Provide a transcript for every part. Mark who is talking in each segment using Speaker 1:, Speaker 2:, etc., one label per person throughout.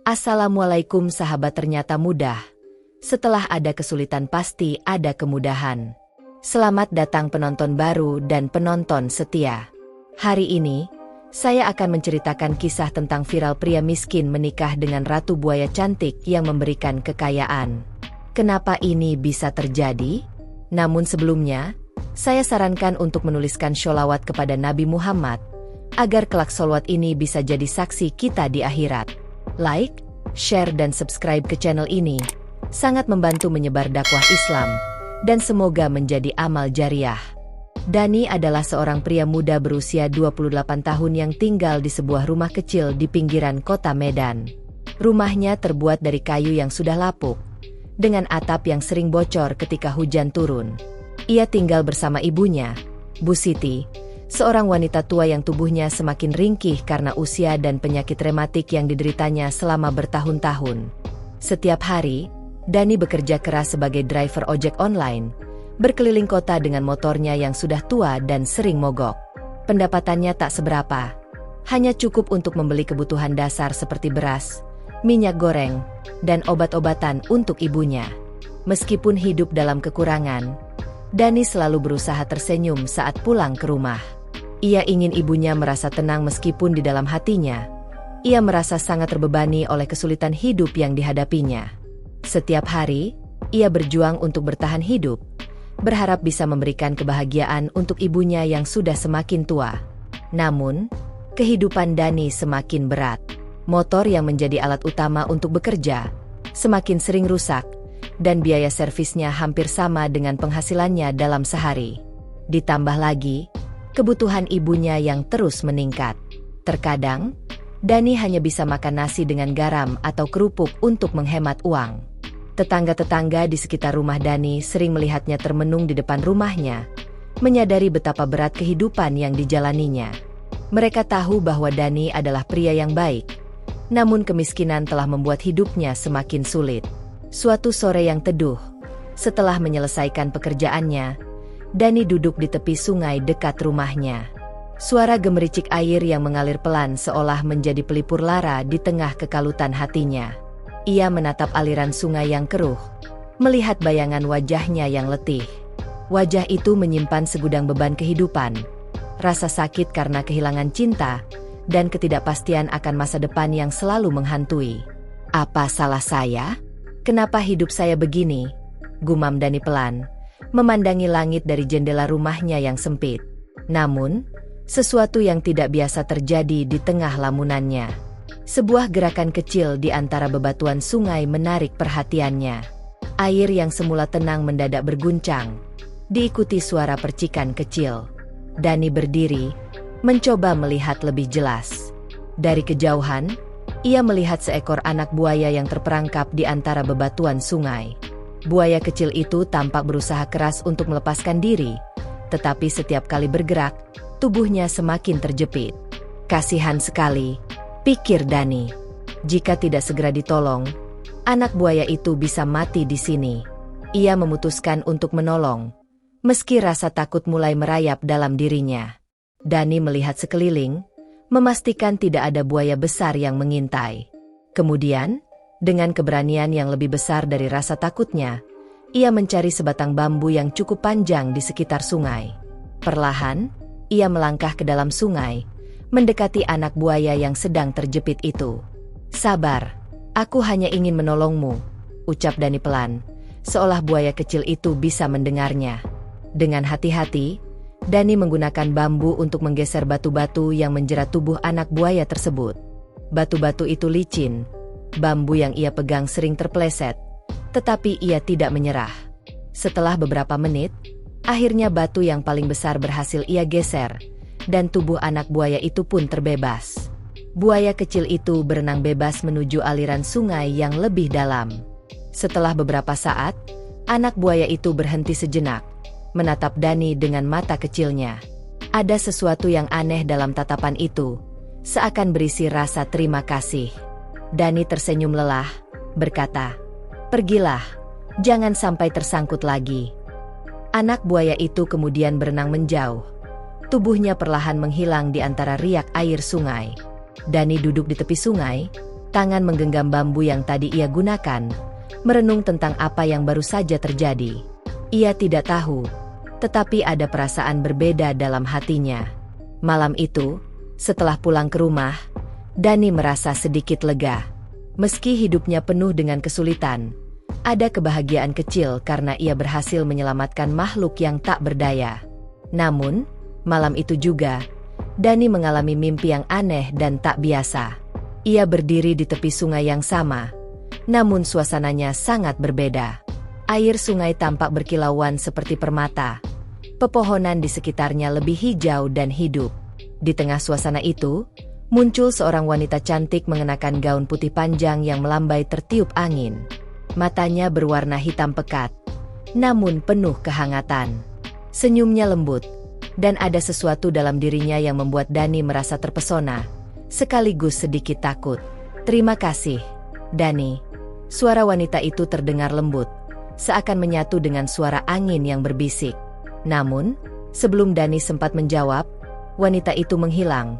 Speaker 1: Assalamualaikum sahabat, ternyata mudah. Setelah ada kesulitan pasti ada kemudahan. Selamat datang penonton baru dan penonton setia. Hari ini, saya akan menceritakan kisah tentang viral pria miskin menikah dengan ratu buaya cantik yang memberikan kekayaan. Kenapa ini bisa terjadi? Namun sebelumnya, saya sarankan untuk menuliskan sholawat kepada Nabi Muhammad, agar kelak sholawat ini bisa jadi saksi kita di akhirat. Like, share dan subscribe ke channel ini sangat membantu menyebar dakwah Islam dan semoga menjadi amal jariah. Dani adalah seorang pria muda berusia 28 tahun yang tinggal di sebuah rumah kecil di pinggiran kota Medan. Rumahnya terbuat dari kayu yang sudah lapuk, dengan atap yang sering bocor ketika hujan turun. Ia tinggal bersama ibunya, Bu Siti, seorang wanita tua yang tubuhnya semakin ringkih karena usia dan penyakit rematik yang dideritanya selama bertahun-tahun. Setiap hari, Dani bekerja keras sebagai driver ojek online, berkeliling kota dengan motornya yang sudah tua dan sering mogok. Pendapatannya tak seberapa, hanya cukup untuk membeli kebutuhan dasar seperti beras, minyak goreng, dan obat-obatan untuk ibunya. Meskipun hidup dalam kekurangan, Dani selalu berusaha tersenyum saat pulang ke rumah. Ia ingin ibunya merasa tenang meskipun di dalam hatinya, ia merasa sangat terbebani oleh kesulitan hidup yang dihadapinya. Setiap hari, ia berjuang untuk bertahan hidup, berharap bisa memberikan kebahagiaan untuk ibunya yang sudah semakin tua. Namun, kehidupan Dani semakin berat. Motor yang menjadi alat utama untuk bekerja semakin sering rusak, dan biaya servisnya hampir sama dengan penghasilannya dalam sehari. Ditambah lagi, kebutuhan ibunya yang terus meningkat. Terkadang, Dani hanya bisa makan nasi dengan garam atau kerupuk untuk menghemat uang. Tetangga-tetangga di sekitar rumah Dani sering melihatnya termenung di depan rumahnya, menyadari betapa berat kehidupan yang dijalaninya. Mereka tahu bahwa Dani adalah pria yang baik, namun kemiskinan telah membuat hidupnya semakin sulit. Suatu sore yang teduh, setelah menyelesaikan pekerjaannya, Dani duduk di tepi sungai dekat rumahnya. Suara gemericik air yang mengalir pelan seolah menjadi pelipur lara di tengah kekalutan hatinya. Ia menatap aliran sungai yang keruh, melihat bayangan wajahnya yang letih. Wajah itu menyimpan segudang beban kehidupan, rasa sakit karena kehilangan cinta, dan ketidakpastian akan masa depan yang selalu menghantui. "Apa salah saya? Kenapa hidup saya begini?" gumam Dani pelan, memandangi langit dari jendela rumahnya yang sempit. Namun, sesuatu yang tidak biasa terjadi di tengah lamunannya. Sebuah gerakan kecil di antara bebatuan sungai menarik perhatiannya. Air yang semula tenang mendadak berguncang, diikuti suara percikan kecil. Dani berdiri, mencoba melihat lebih jelas. Dari kejauhan, ia melihat seekor anak buaya yang terperangkap di antara bebatuan sungai. Buaya kecil itu tampak berusaha keras untuk melepaskan diri, tetapi setiap kali bergerak, tubuhnya semakin terjepit. Kasihan sekali, pikir Dani. Jika tidak segera ditolong, anak buaya itu bisa mati di sini. Ia memutuskan untuk menolong, meski rasa takut mulai merayap dalam dirinya. Dani melihat sekeliling, memastikan tidak ada buaya besar yang mengintai. Kemudian, dengan keberanian yang lebih besar dari rasa takutnya, ia mencari sebatang bambu yang cukup panjang di sekitar sungai. Perlahan, ia melangkah ke dalam sungai, mendekati anak buaya yang sedang terjepit itu. "Sabar, aku hanya ingin menolongmu," ucap Dani pelan, seolah buaya kecil itu bisa mendengarnya. Dengan hati-hati, Dani menggunakan bambu untuk menggeser batu-batu yang menjerat tubuh anak buaya tersebut. Batu-batu itu licin, bambu yang ia pegang sering terpeleset, tetapi ia tidak menyerah. Setelah beberapa menit, akhirnya batu yang paling besar berhasil ia geser, dan tubuh anak buaya itu pun terbebas. Buaya kecil itu berenang bebas menuju aliran sungai yang lebih dalam. Setelah beberapa saat, anak buaya itu berhenti sejenak, menatap Dani dengan mata kecilnya. Ada sesuatu yang aneh dalam tatapan itu, seakan berisi rasa terima kasih. Dani tersenyum lelah, berkata, "Pergilah, jangan sampai tersangkut lagi." Anak buaya itu kemudian berenang menjauh. Tubuhnya perlahan menghilang di antara riak air sungai. Dani duduk di tepi sungai, Tangan menggenggam bambu yang tadi ia gunakan, merenung tentang apa yang baru saja terjadi. Ia tidak tahu, tetapi ada perasaan berbeda dalam hatinya. Malam itu, setelah pulang ke rumah, Dani merasa sedikit lega. Meski hidupnya penuh dengan kesulitan, ada kebahagiaan kecil karena ia berhasil menyelamatkan makhluk yang tak berdaya. Namun, malam itu juga, Dani mengalami mimpi yang aneh dan tak biasa. Ia berdiri di tepi sungai yang sama, namun suasananya sangat berbeda. Air sungai tampak berkilauan seperti permata. Pepohonan di sekitarnya lebih hijau dan hidup. Di tengah suasana itu, muncul seorang wanita cantik mengenakan gaun putih panjang yang melambai tertiup angin. Matanya berwarna hitam pekat, namun penuh kehangatan. Senyumnya lembut, dan ada sesuatu dalam dirinya yang membuat Dani merasa terpesona, sekaligus sedikit takut. "Terima kasih, Dani." Suara wanita itu terdengar lembut, seakan menyatu dengan suara angin yang berbisik. Namun, sebelum Dani sempat menjawab, wanita itu menghilang,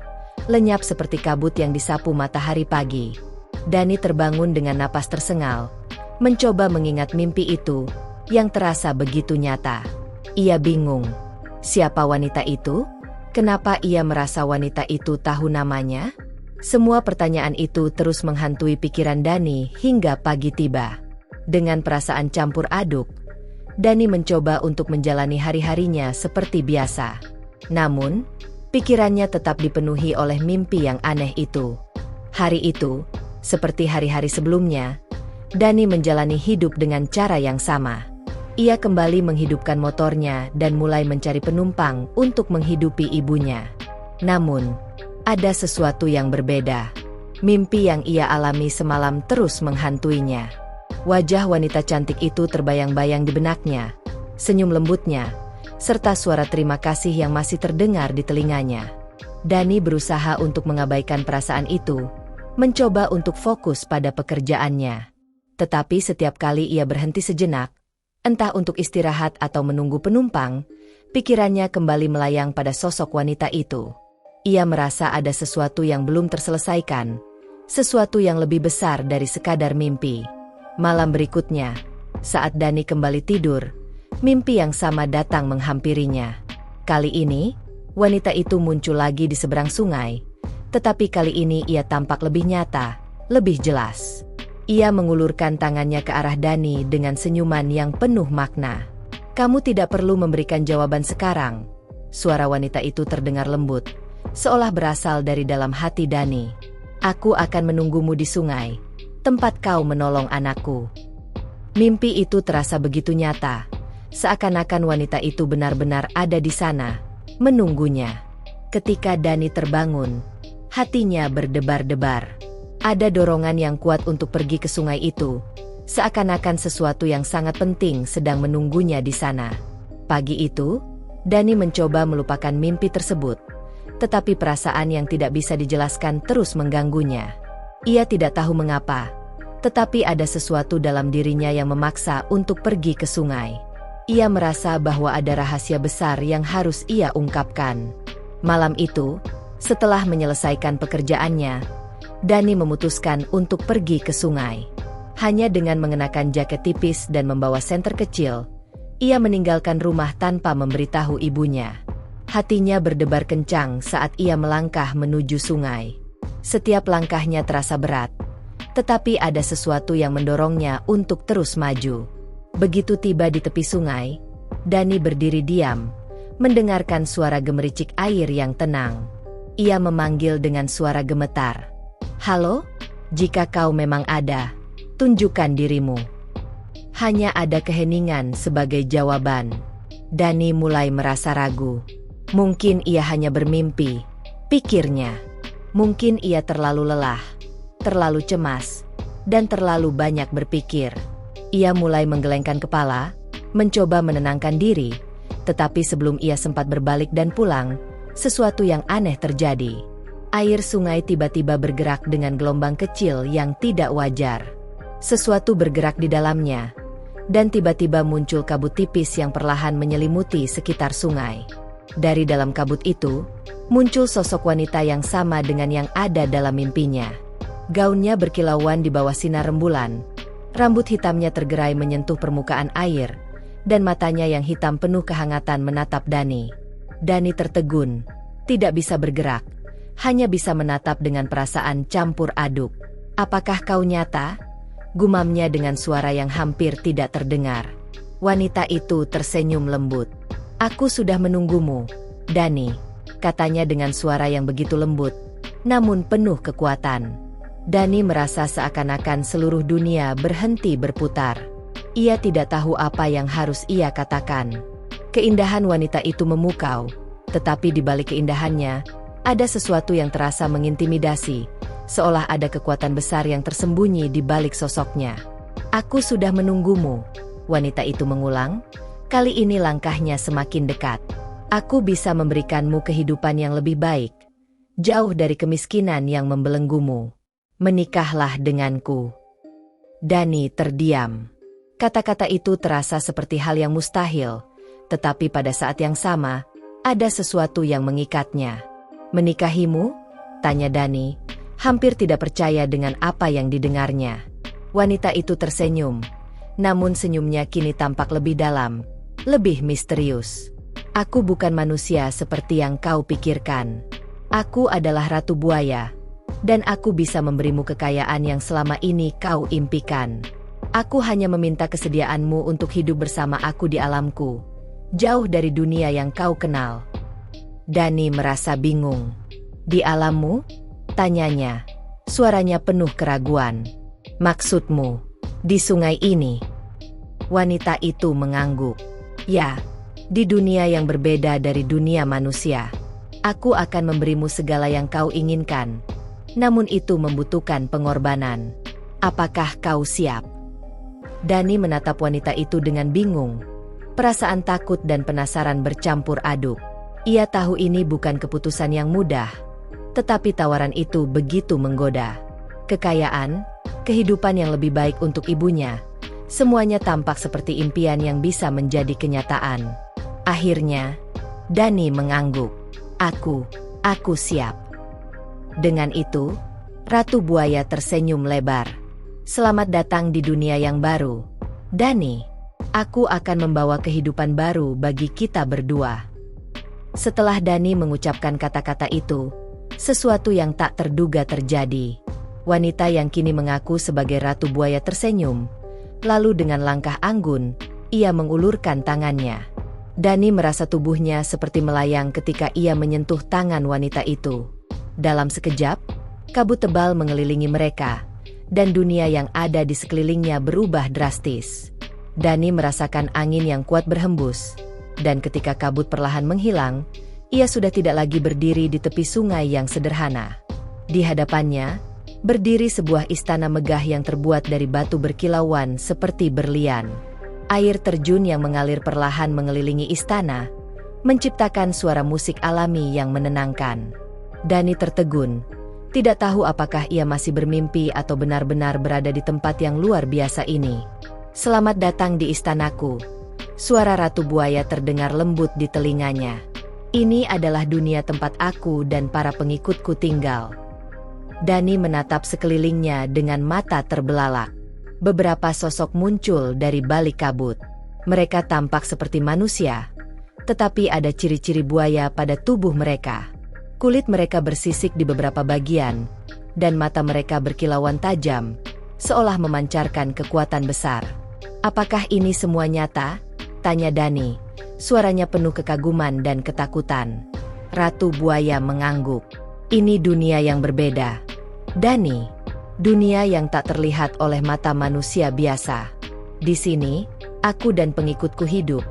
Speaker 1: lenyap seperti kabut yang disapu matahari pagi. Dani terbangun dengan napas tersengal, mencoba mengingat mimpi itu, yang terasa begitu nyata. Ia bingung. Siapa wanita itu? Kenapa ia merasa wanita itu tahu namanya? Semua pertanyaan itu terus menghantui pikiran Dani hingga pagi tiba. Dengan perasaan campur aduk, Dani mencoba untuk menjalani hari-harinya seperti biasa. Namun, pikirannya tetap dipenuhi oleh mimpi yang aneh itu. Hari itu, seperti hari-hari sebelumnya, Dani menjalani hidup dengan cara yang sama. Ia kembali menghidupkan motornya dan mulai mencari penumpang untuk menghidupi ibunya. Namun, ada sesuatu yang berbeda. Mimpi yang ia alami semalam terus menghantuinya. Wajah wanita cantik itu terbayang-bayang di benaknya, senyum lembutnya, serta suara terima kasih yang masih terdengar di telinganya. Dani berusaha untuk mengabaikan perasaan itu, mencoba untuk fokus pada pekerjaannya. Tetapi setiap kali ia berhenti sejenak, entah untuk istirahat atau menunggu penumpang, pikirannya kembali melayang pada sosok wanita itu. Ia merasa ada sesuatu yang belum terselesaikan, sesuatu yang lebih besar dari sekadar mimpi. Malam berikutnya, saat Dani kembali tidur, mimpi yang sama datang menghampirinya. Kali ini, wanita itu muncul lagi di seberang sungai, tetapi kali ini ia tampak lebih nyata, lebih jelas. Ia mengulurkan tangannya ke arah Dani dengan senyuman yang penuh makna. "Kamu tidak perlu memberikan jawaban sekarang." Suara wanita itu terdengar lembut, seolah berasal dari dalam hati Dani. "Aku akan menunggumu di sungai, tempat kau menolong anakku." Mimpi itu terasa begitu nyata, seakan-akan wanita itu benar-benar ada di sana, menunggunya. Ketika Dani terbangun, hatinya berdebar-debar. Ada dorongan yang kuat untuk pergi ke sungai itu, seakan-akan sesuatu yang sangat penting sedang menunggunya di sana. Pagi itu, Dani mencoba melupakan mimpi tersebut, tetapi perasaan yang tidak bisa dijelaskan terus mengganggunya. Ia tidak tahu mengapa, tetapi ada sesuatu dalam dirinya yang memaksa untuk pergi ke sungai. Ia merasa bahwa ada rahasia besar yang harus ia ungkapkan. Malam itu, setelah menyelesaikan pekerjaannya, Dani memutuskan untuk pergi ke sungai. Hanya dengan mengenakan jaket tipis dan membawa senter kecil, ia meninggalkan rumah tanpa memberitahu ibunya. Hatinya berdebar kencang saat ia melangkah menuju sungai. Setiap langkahnya terasa berat, tetapi ada sesuatu yang mendorongnya untuk terus maju. Begitu tiba di tepi sungai, Dani berdiri diam, mendengarkan suara gemericik air yang tenang. Ia memanggil dengan suara gemetar. "Halo, jika kau memang ada, tunjukkan dirimu." Hanya ada keheningan sebagai jawaban. Dani mulai merasa ragu. Mungkin ia hanya bermimpi, pikirnya. Mungkin ia terlalu lelah, terlalu cemas, dan terlalu banyak berpikir. Ia mulai menggelengkan kepala, mencoba menenangkan diri, tetapi sebelum ia sempat berbalik dan pulang, sesuatu yang aneh terjadi. Air sungai tiba-tiba bergerak dengan gelombang kecil yang tidak wajar. Sesuatu bergerak di dalamnya, dan tiba-tiba muncul kabut tipis yang perlahan menyelimuti sekitar sungai. Dari dalam kabut itu, muncul sosok wanita yang sama dengan yang ada dalam mimpinya. Gaunnya berkilauan di bawah sinar rembulan. Rambut hitamnya tergerai menyentuh permukaan air, dan matanya yang hitam penuh kehangatan menatap Dani. Dani tertegun, tidak bisa bergerak, hanya bisa menatap dengan perasaan campur aduk. "Apakah kau nyata?" gumamnya dengan suara yang hampir tidak terdengar. Wanita itu tersenyum lembut. "Aku sudah menunggumu, Dani," katanya dengan suara yang begitu lembut, namun penuh kekuatan. Dani merasa seakan-akan seluruh dunia berhenti berputar. Ia tidak tahu apa yang harus ia katakan. Keindahan wanita itu memukau, tetapi di balik keindahannya, ada sesuatu yang terasa mengintimidasi, seolah ada kekuatan besar yang tersembunyi di balik sosoknya. "Aku sudah menunggumu," wanita itu mengulang. Kali ini langkahnya semakin dekat. "Aku bisa memberikanmu kehidupan yang lebih baik, jauh dari kemiskinan yang membelenggumu. Menikahlah denganku." Dani terdiam. Kata-kata itu terasa seperti hal yang mustahil, tetapi pada saat yang sama, ada sesuatu yang mengikatnya. "Menikahimu?" tanya Dani, hampir tidak percaya dengan apa yang didengarnya. Wanita itu tersenyum, namun senyumnya kini tampak lebih dalam, lebih misterius. "Aku bukan manusia seperti yang kau pikirkan. Aku adalah Ratu Buaya, dan aku bisa memberimu kekayaan yang selama ini kau impikan. Aku hanya meminta kesediaanmu untuk hidup bersama aku di alamku, jauh dari dunia yang kau kenal." Dani merasa bingung. "Di alammu?" tanyanya. Suaranya penuh keraguan. "Maksudmu, di sungai ini?" Wanita itu mengangguk. "Ya, di dunia yang berbeda dari dunia manusia. Aku akan memberimu segala yang kau inginkan. Namun itu membutuhkan pengorbanan. Apakah kau siap?" Dani menatap wanita itu dengan bingung. Perasaan takut dan penasaran bercampur aduk. Ia tahu ini bukan keputusan yang mudah, tetapi tawaran itu begitu menggoda. Kekayaan, kehidupan yang lebih baik untuk ibunya, semuanya tampak seperti impian yang bisa menjadi kenyataan. Akhirnya, Dani mengangguk. Aku siap." Dengan itu, Ratu Buaya tersenyum lebar. "Selamat datang di dunia yang baru, Dani. Aku akan membawa kehidupan baru bagi kita berdua." Setelah Dani mengucapkan kata-kata itu, sesuatu yang tak terduga terjadi. Wanita yang kini mengaku sebagai Ratu Buaya tersenyum. Lalu dengan langkah anggun, ia mengulurkan tangannya. Dani merasa tubuhnya seperti melayang ketika ia menyentuh tangan wanita itu. Dalam sekejap, kabut tebal mengelilingi mereka, dan dunia yang ada di sekelilingnya berubah drastis. Dani merasakan angin yang kuat berhembus, dan ketika kabut perlahan menghilang, ia sudah tidak lagi berdiri di tepi sungai yang sederhana. Di hadapannya, berdiri sebuah istana megah yang terbuat dari batu berkilauan seperti berlian. Air terjun yang mengalir perlahan mengelilingi istana, menciptakan suara musik alami yang menenangkan. Dani tertegun, tidak tahu apakah ia masih bermimpi atau benar-benar berada di tempat yang luar biasa ini. "Selamat datang di istanaku," suara Ratu Buaya terdengar lembut di telinganya. "Ini adalah dunia tempat aku dan para pengikutku tinggal." Dani menatap sekelilingnya dengan mata terbelalak. Beberapa sosok muncul dari balik kabut. Mereka tampak seperti manusia, tetapi ada ciri-ciri buaya pada tubuh mereka. Kulit mereka bersisik di beberapa bagian, dan mata mereka berkilauan tajam, seolah memancarkan kekuatan besar. "Apakah ini semua nyata?" tanya Dani, suaranya penuh kekaguman dan ketakutan. Ratu Buaya mengangguk. "Ini dunia yang berbeda, Dani. Dunia yang tak terlihat oleh mata manusia biasa. Di sini, aku dan pengikutku hidup,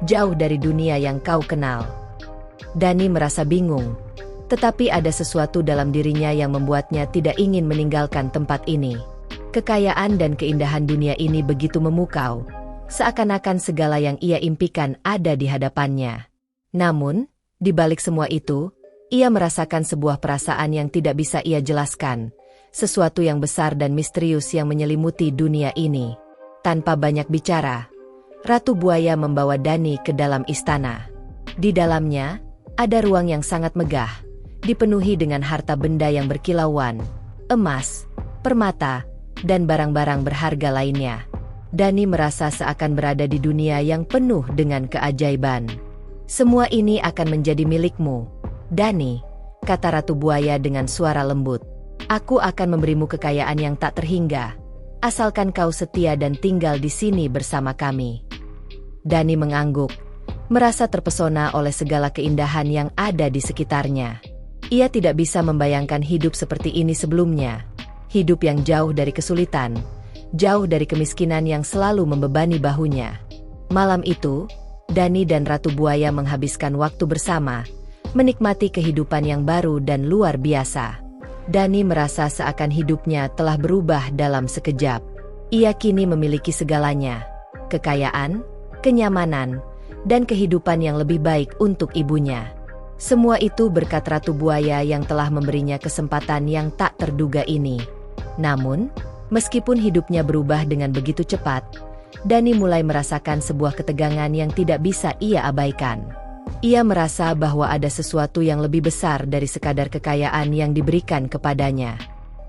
Speaker 1: jauh dari dunia yang kau kenal." Dani merasa bingung, tetapi ada sesuatu dalam dirinya yang membuatnya tidak ingin meninggalkan tempat ini. Kekayaan dan keindahan dunia ini begitu memukau, seakan-akan segala yang ia impikan ada di hadapannya. Namun, di balik semua itu, ia merasakan sebuah perasaan yang tidak bisa ia jelaskan, sesuatu yang besar dan misterius yang menyelimuti dunia ini. Tanpa banyak bicara, Ratu Buaya membawa Dani ke dalam istana. Di dalamnya, ada ruang yang sangat megah, dipenuhi dengan harta benda yang berkilauan, emas, permata, dan barang-barang berharga lainnya. Dani merasa seakan berada di dunia yang penuh dengan keajaiban. "Semua ini akan menjadi milikmu, Dani," kata Ratu Buaya dengan suara lembut. "Aku akan memberimu kekayaan yang tak terhingga, asalkan kau setia dan tinggal di sini bersama kami." Dani mengangguk, merasa terpesona oleh segala keindahan yang ada di sekitarnya. Ia tidak bisa membayangkan hidup seperti ini sebelumnya. Hidup yang jauh dari kesulitan, jauh dari kemiskinan yang selalu membebani bahunya. Malam itu, Dani dan Ratu Buaya menghabiskan waktu bersama, menikmati kehidupan yang baru dan luar biasa. Dani merasa seakan hidupnya telah berubah dalam sekejap. Ia kini memiliki segalanya: kekayaan, kenyamanan, dan kehidupan yang lebih baik untuk ibunya. Semua itu berkat Ratu Buaya yang telah memberinya kesempatan yang tak terduga ini. Namun, meskipun hidupnya berubah dengan begitu cepat, Dani mulai merasakan sebuah ketegangan yang tidak bisa ia abaikan. Ia merasa bahwa ada sesuatu yang lebih besar dari sekadar kekayaan yang diberikan kepadanya.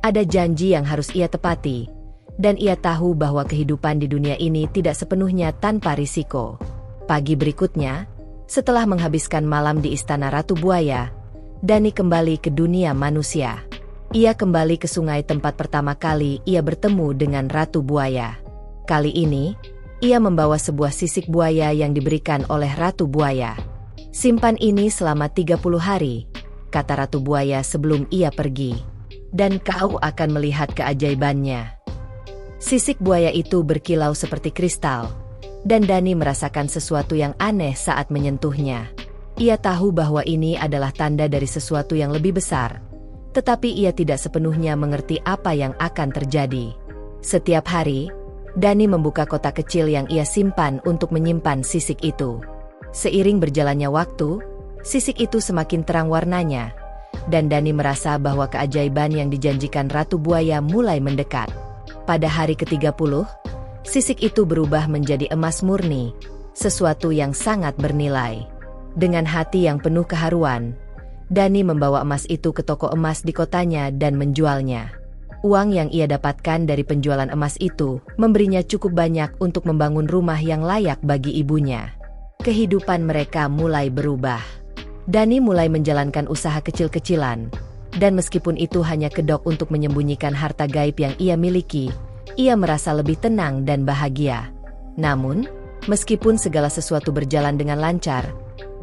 Speaker 1: Ada janji yang harus ia tepati, dan ia tahu bahwa kehidupan di dunia ini tidak sepenuhnya tanpa risiko. Pagi berikutnya, setelah menghabiskan malam di Istana Ratu Buaya, Dani kembali ke dunia manusia. Ia kembali ke sungai tempat pertama kali ia bertemu dengan Ratu Buaya. Kali ini, ia membawa sebuah sisik buaya yang diberikan oleh Ratu Buaya. "Simpan ini selama 30 hari, kata Ratu Buaya sebelum ia pergi, "dan kau akan melihat keajaibannya." Sisik buaya itu berkilau seperti kristal, dan Dani merasakan sesuatu yang aneh saat menyentuhnya. Ia tahu bahwa ini adalah tanda dari sesuatu yang lebih besar, tetapi ia tidak sepenuhnya mengerti apa yang akan terjadi. Setiap hari, Dani membuka kotak kecil yang ia simpan untuk menyimpan sisik itu. Seiring berjalannya waktu, sisik itu semakin terang warnanya, dan Dani merasa bahwa keajaiban yang dijanjikan Ratu Buaya mulai mendekat. Pada hari ke-30, sisik itu berubah menjadi emas murni, sesuatu yang sangat bernilai. Dengan hati yang penuh keharuan, Dani membawa emas itu ke toko emas di kotanya dan menjualnya. Uang yang ia dapatkan dari penjualan emas itu memberinya cukup banyak untuk membangun rumah yang layak bagi ibunya. Kehidupan mereka mulai berubah. Dani mulai menjalankan usaha kecil-kecilan, dan meskipun itu hanya kedok untuk menyembunyikan harta gaib yang ia miliki, ia merasa lebih tenang dan bahagia. Namun, meskipun segala sesuatu berjalan dengan lancar,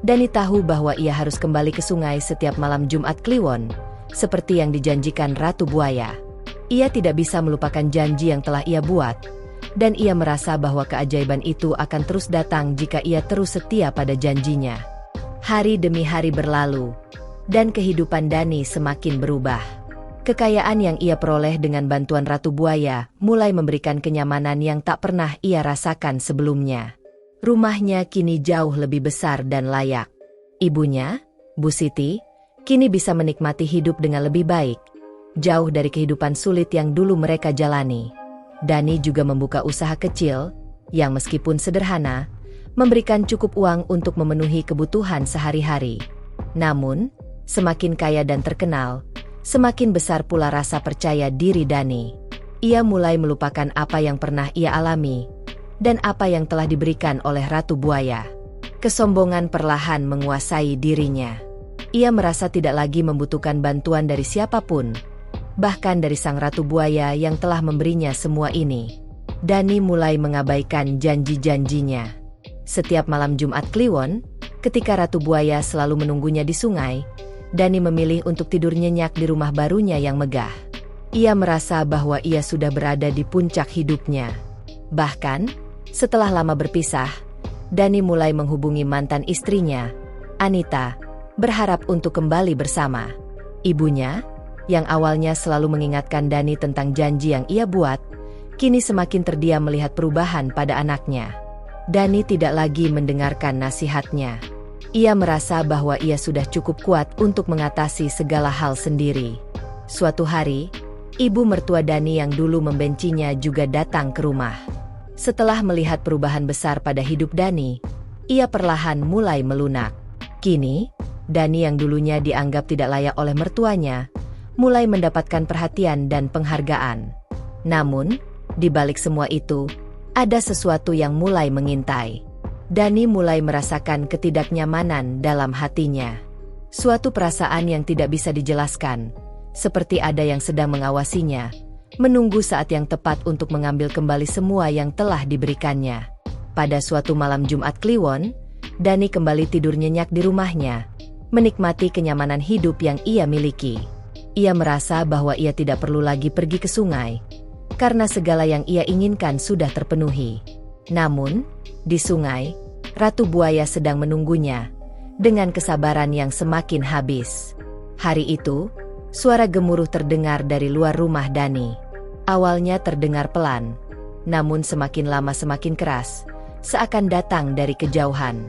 Speaker 1: Dani tahu bahwa ia harus kembali ke sungai setiap malam Jumat Kliwon, seperti yang dijanjikan Ratu Buaya. Ia tidak bisa melupakan janji yang telah ia buat, dan ia merasa bahwa keajaiban itu akan terus datang jika ia terus setia pada janjinya. Hari demi hari berlalu, dan kehidupan Dani semakin berubah. Kekayaan yang ia peroleh dengan bantuan Ratu Buaya mulai memberikan kenyamanan yang tak pernah ia rasakan sebelumnya. Rumahnya kini jauh lebih besar dan layak. Ibunya, Bu Siti, kini bisa menikmati hidup dengan lebih baik, jauh dari kehidupan sulit yang dulu mereka jalani. Dani juga membuka usaha kecil, yang meskipun sederhana, memberikan cukup uang untuk memenuhi kebutuhan sehari-hari. Namun, semakin kaya dan terkenal, semakin besar pula rasa percaya diri Dani. Ia mulai melupakan apa yang pernah ia alami, dan apa yang telah diberikan oleh Ratu Buaya. Kesombongan perlahan menguasai dirinya. Ia merasa tidak lagi membutuhkan bantuan dari siapapun, bahkan dari sang Ratu Buaya yang telah memberinya semua ini. Dani mulai mengabaikan janji-janjinya. Setiap malam Jumat Kliwon, ketika Ratu Buaya selalu menunggunya di sungai, Dani memilih untuk tidur nyenyak di rumah barunya yang megah. Ia merasa bahwa ia sudah berada di puncak hidupnya. Bahkan, setelah lama berpisah, Dani mulai menghubungi mantan istrinya, Anita, berharap untuk kembali bersama. Ibunya, yang awalnya selalu mengingatkan Dani tentang janji yang ia buat, kini semakin terdiam melihat perubahan pada anaknya. Dani tidak lagi mendengarkan nasihatnya. Ia merasa bahwa ia sudah cukup kuat untuk mengatasi segala hal sendiri. Suatu hari, ibu mertua Dani yang dulu membencinya juga datang ke rumah. Setelah melihat perubahan besar pada hidup Dani, ia perlahan mulai melunak. Kini, Dani yang dulunya dianggap tidak layak oleh mertuanya, mulai mendapatkan perhatian dan penghargaan. Namun, di balik semua itu, ada sesuatu yang mulai mengintai. Dani mulai merasakan ketidaknyamanan dalam hatinya. Suatu perasaan yang tidak bisa dijelaskan, seperti ada yang sedang mengawasinya, menunggu saat yang tepat untuk mengambil kembali semua yang telah diberikannya. Pada suatu malam Jumat Kliwon, Dani kembali tidur nyenyak di rumahnya, menikmati kenyamanan hidup yang ia miliki. Ia merasa bahwa ia tidak perlu lagi pergi ke sungai, karena segala yang ia inginkan sudah terpenuhi. Namun, di sungai, Ratu Buaya sedang menunggunya, dengan kesabaran yang semakin habis. Hari itu, suara gemuruh terdengar dari luar rumah Dani. Awalnya terdengar pelan, namun semakin lama semakin keras, seakan datang dari kejauhan.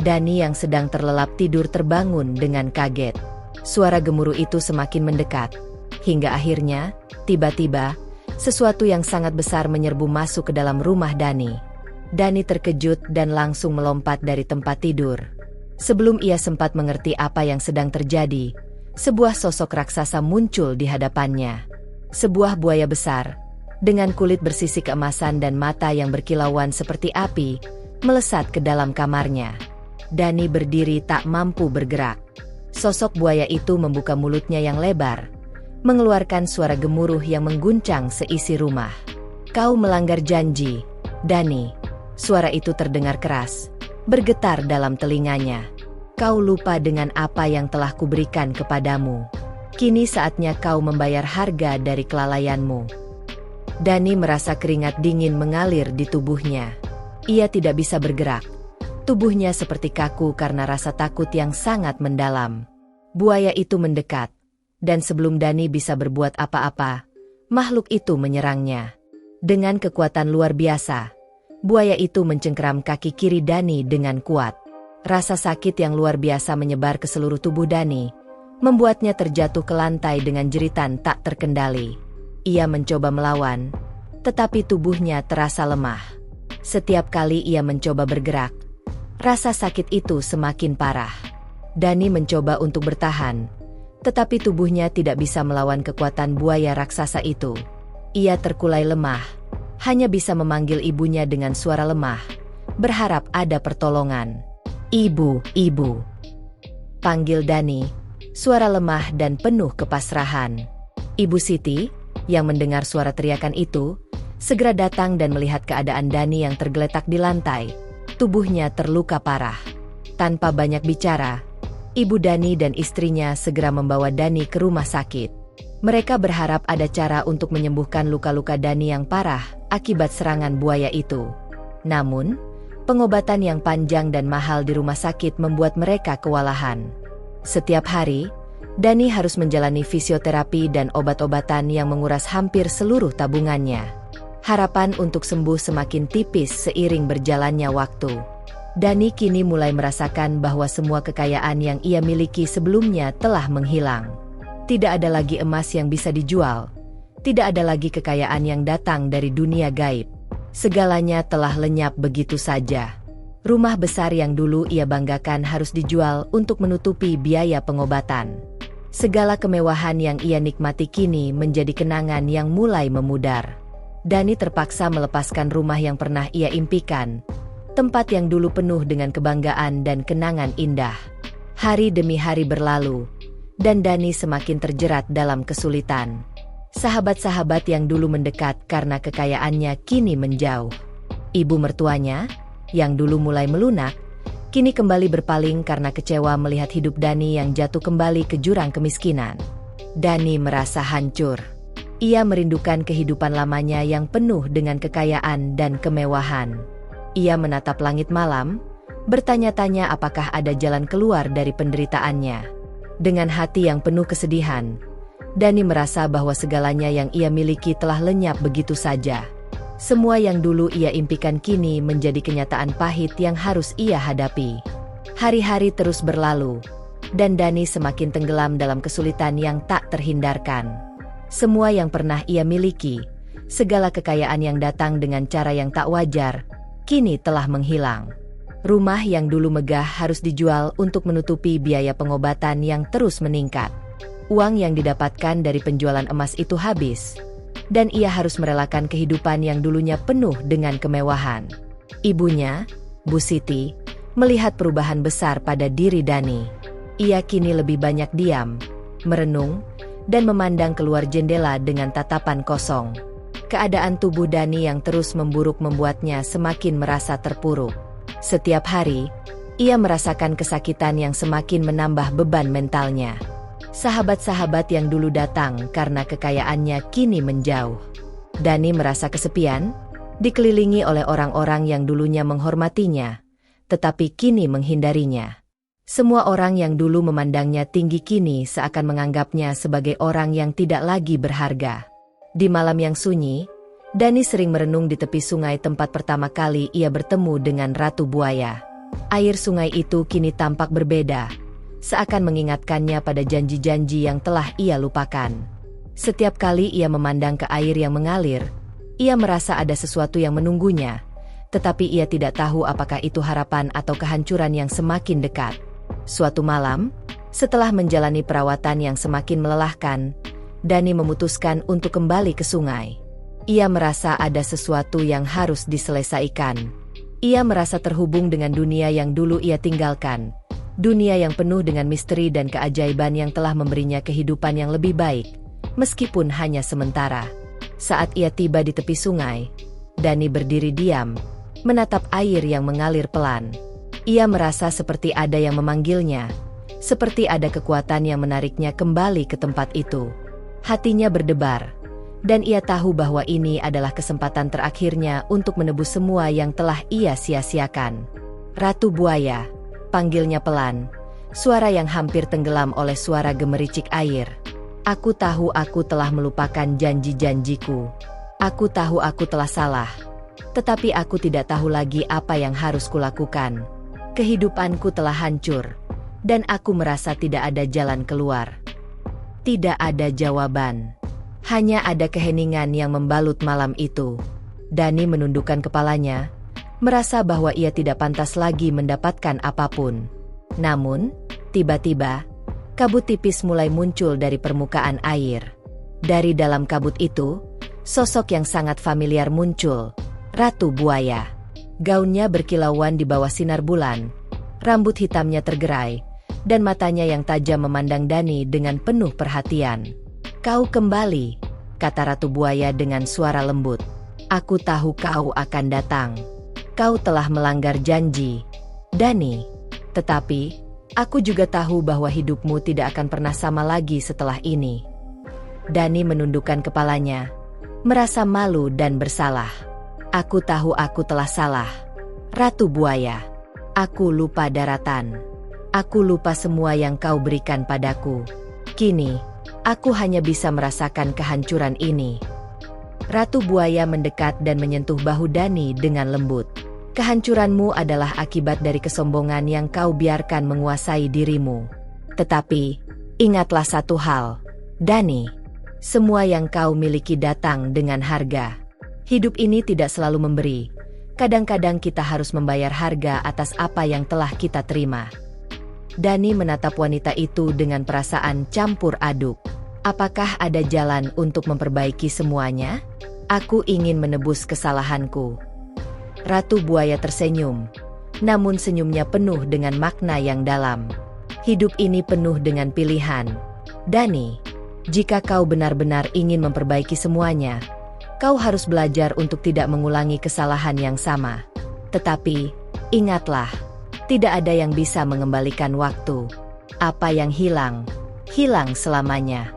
Speaker 1: Dani yang sedang terlelap tidur terbangun dengan kaget. Suara gemuruh itu semakin mendekat, hingga akhirnya, tiba-tiba, sesuatu yang sangat besar menyerbu masuk ke dalam rumah Dani. Dani terkejut dan langsung melompat dari tempat tidur. Sebelum ia sempat mengerti apa yang sedang terjadi, sebuah sosok raksasa muncul di hadapannya. Sebuah buaya besar, dengan kulit bersisik keemasan dan mata yang berkilauan seperti api, melesat ke dalam kamarnya. Dani berdiri tak mampu bergerak. Sosok buaya itu membuka mulutnya yang lebar, mengeluarkan suara gemuruh yang mengguncang seisi rumah. "Kau melanggar janji, Dani." Suara itu terdengar keras, bergetar dalam telinganya. "Kau lupa dengan apa yang telah kuberikan kepadamu. Kini saatnya kau membayar harga dari kelalaianmu." Dani merasa keringat dingin mengalir di tubuhnya. Ia tidak bisa bergerak. Tubuhnya seperti kaku karena rasa takut yang sangat mendalam. Buaya itu mendekat, dan sebelum Dani bisa berbuat apa-apa, makhluk itu menyerangnya. Dengan kekuatan luar biasa, buaya itu mencengkeram kaki kiri Dani dengan kuat. Rasa sakit yang luar biasa menyebar ke seluruh tubuh Dani, membuatnya terjatuh ke lantai dengan jeritan tak terkendali. Ia mencoba melawan, tetapi tubuhnya terasa lemah. Setiap kali ia mencoba bergerak, rasa sakit itu semakin parah. Dani mencoba untuk bertahan, tetapi tubuhnya tidak bisa melawan kekuatan buaya raksasa itu. Ia terkulai lemah, hanya bisa memanggil ibunya dengan suara lemah, berharap ada pertolongan. "Ibu, ibu!" panggil Dani, suara lemah dan penuh kepasrahan. Ibu Siti, yang mendengar suara teriakan itu, segera datang dan melihat keadaan Dani yang tergeletak di lantai. Tubuhnya terluka parah. Tanpa banyak bicara, ibu Dani dan istrinya segera membawa Dani ke rumah sakit. Mereka berharap ada cara untuk menyembuhkan luka-luka Dani yang parah akibat serangan buaya itu. Namun, pengobatan yang panjang dan mahal di rumah sakit membuat mereka kewalahan. Setiap hari, Dani harus menjalani fisioterapi dan obat-obatan yang menguras hampir seluruh tabungannya. Harapan untuk sembuh semakin tipis seiring berjalannya waktu. Dani kini mulai merasakan bahwa semua kekayaan yang ia miliki sebelumnya telah menghilang. Tidak ada lagi emas yang bisa dijual. Tidak ada lagi kekayaan yang datang dari dunia gaib. Segalanya telah lenyap begitu saja. Rumah besar yang dulu ia banggakan harus dijual untuk menutupi biaya pengobatan. Segala kemewahan yang ia nikmati kini menjadi kenangan yang mulai memudar. Dani terpaksa melepaskan rumah yang pernah ia impikan, tempat yang dulu penuh dengan kebanggaan dan kenangan indah. Hari demi hari berlalu, dan Dani semakin terjerat dalam kesulitan. Sahabat-sahabat yang dulu mendekat karena kekayaannya kini menjauh. Ibu mertuanya, yang dulu mulai melunak, kini kembali berpaling karena kecewa melihat hidup Dani yang jatuh kembali ke jurang kemiskinan. Dani merasa hancur. Ia merindukan kehidupan lamanya yang penuh dengan kekayaan dan kemewahan. Ia menatap langit malam, bertanya-tanya apakah ada jalan keluar dari penderitaannya. Dengan hati yang penuh kesedihan, Dani merasa bahwa segalanya yang ia miliki telah lenyap begitu saja. Semua yang dulu ia impikan kini menjadi kenyataan pahit yang harus ia hadapi. Hari-hari terus berlalu, dan Dani semakin tenggelam dalam kesulitan yang tak terhindarkan. Semua yang pernah ia miliki, segala kekayaan yang datang dengan cara yang tak wajar, kini telah menghilang. Rumah yang dulu megah harus dijual untuk menutupi biaya pengobatan yang terus meningkat. Uang yang didapatkan dari penjualan emas itu habis, dan ia harus merelakan kehidupan yang dulunya penuh dengan kemewahan. Ibunya, Bu Siti, melihat perubahan besar pada diri Dani. Ia kini lebih banyak diam, merenung, dan memandang keluar jendela dengan tatapan kosong. Keadaan tubuh Dani yang terus memburuk membuatnya semakin merasa terpuruk. Setiap hari, ia merasakan kesakitan yang semakin menambah beban mentalnya. Sahabat-sahabat yang dulu datang karena kekayaannya kini menjauh. Dani merasa kesepian, dikelilingi oleh orang-orang yang dulunya menghormatinya, tetapi kini menghindarinya. Semua orang yang dulu memandangnya tinggi kini seakan menganggapnya sebagai orang yang tidak lagi berharga. Di malam yang sunyi, Dani sering merenung di tepi sungai tempat pertama kali ia bertemu dengan Ratu Buaya. Air sungai itu kini tampak berbeda, seakan mengingatkannya pada janji-janji yang telah ia lupakan. Setiap kali ia memandang ke air yang mengalir, ia merasa ada sesuatu yang menunggunya, tetapi ia tidak tahu apakah itu harapan atau kehancuran yang semakin dekat. Suatu malam, setelah menjalani perawatan yang semakin melelahkan, Dani memutuskan untuk kembali ke sungai. Ia merasa ada sesuatu yang harus diselesaikan. Ia merasa terhubung dengan dunia yang dulu ia tinggalkan. Dunia yang penuh dengan misteri dan keajaiban yang telah memberinya kehidupan yang lebih baik, meskipun hanya sementara. Saat ia tiba di tepi sungai, Dani berdiri diam, menatap air yang mengalir pelan. Ia merasa seperti ada yang memanggilnya, seperti ada kekuatan yang menariknya kembali ke tempat itu. Hatinya berdebar, dan ia tahu bahwa ini adalah kesempatan terakhirnya untuk menebus semua yang telah ia sia-siakan. Ratu Buaya, panggilnya pelan, suara yang hampir tenggelam oleh suara gemericik air. Aku tahu aku telah melupakan janji-janjiku. Aku tahu aku telah salah. Tetapi aku tidak tahu lagi apa yang harus kulakukan. Kehidupanku telah hancur, dan aku merasa tidak ada jalan keluar. Tidak ada jawaban. Hanya ada keheningan yang membalut malam itu. Dani menundukkan kepalanya, merasa bahwa ia tidak pantas lagi mendapatkan apapun. Namun, tiba-tiba, kabut tipis mulai muncul dari permukaan air. Dari dalam kabut itu, sosok yang sangat familiar muncul, Ratu Buaya. Gaunnya berkilauan di bawah sinar bulan, rambut hitamnya tergerai, dan matanya yang tajam memandang Dani dengan penuh perhatian. Kau kembali, kata Ratu Buaya dengan suara lembut. Aku tahu kau akan datang. Kau telah melanggar janji, Dani. Tetapi, aku juga tahu bahwa hidupmu tidak akan pernah sama lagi setelah ini. Dani menundukkan kepalanya, merasa malu dan bersalah. Aku tahu aku telah salah, Ratu Buaya. Aku lupa daratan. Aku lupa semua yang kau berikan padaku. Kini, aku hanya bisa merasakan kehancuran ini. Ratu Buaya mendekat dan menyentuh bahu Dani dengan lembut. Kehancuranmu adalah akibat dari kesombongan yang kau biarkan menguasai dirimu. Tetapi, ingatlah satu hal, Dani. Semua yang kau miliki datang dengan harga. Hidup ini tidak selalu memberi. Kadang-kadang kita harus membayar harga atas apa yang telah kita terima. Dani menatap wanita itu dengan perasaan campur aduk. Apakah ada jalan untuk memperbaiki semuanya? Aku ingin menebus kesalahanku. Ratu Buaya tersenyum, namun senyumnya penuh dengan makna yang dalam. Hidup ini penuh dengan pilihan. Dani, jika kau benar-benar ingin memperbaiki semuanya, kau harus belajar untuk tidak mengulangi kesalahan yang sama. Tetapi, ingatlah, tidak ada yang bisa mengembalikan waktu. Apa yang hilang, hilang selamanya.